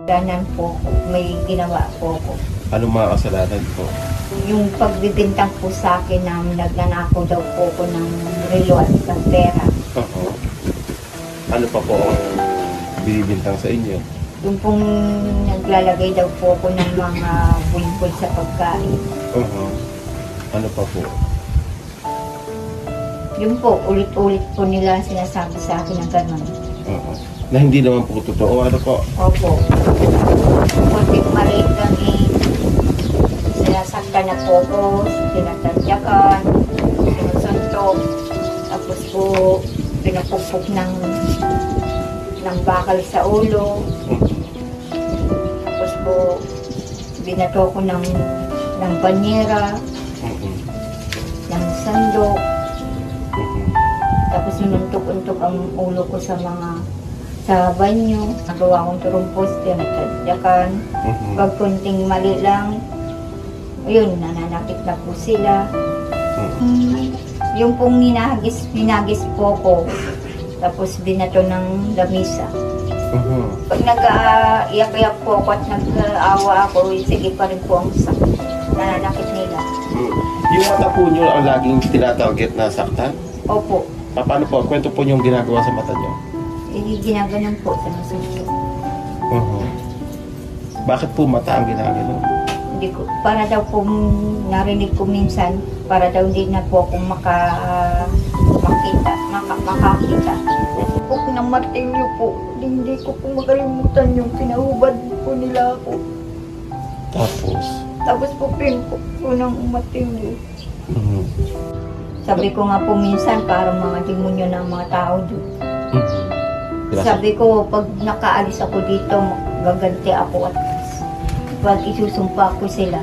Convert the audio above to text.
Ganan po ko, may ginawa po ko. Anong mga kasalanan po? Yung pagbibintang po sa akin na nagnanakaw daw po ko ng relo at ng pera. Oo. Ano pa po ang binibintang sa inyo? Yung pong naglalagay daw po ko ng mga bulbul sa pagkain. Oo. Ano pa po? Yun po, ulit-ulit po nila sinasabi sa akin na gano'n. Oo. Na hindi naman po totoo. Ano po? Opo. Kunting maliit lang sinasaktan na po ko, tinatadyakan, sinusuntok, tapos po pinapupok ng bakal sa ulo, tapos po binato ko ng banyera, ng sandok, tapos sinuntok-untok ang ulo ko sa banyo. Nagawa akong turumpos, tinatadyakan. Pag kunting mali lang, ayun, nananakit na po sila. Yung pong pinagis po ko, tapos binato ng lamisa. Pag nag-iyak-iyak po ako at nag-aawa ako, sige pa rin po ang sakit. Nananakit nila. Yung mata po nyo ang laging tinatarget na saktan? Opo. Paano po? Kwento po nyo yung ginagawa sa mata nyo? Ginaganon po sa nasusunod. Bakit po mata ang ginaganon? Hindi ko, para daw po narinig ko minsan, para daw hindi na po akong makakita. Huwag ng martilyo po, hindi ko po makalimutan yung pinahubad po nila ako. Tapos po pinko po ng martilyo. Sabi ko nga po minsan, parang mga demonyo ng mga tao doon. Sabi ko, pag nakaalis ako dito, gaganti ako at pag isusumpa ko sila.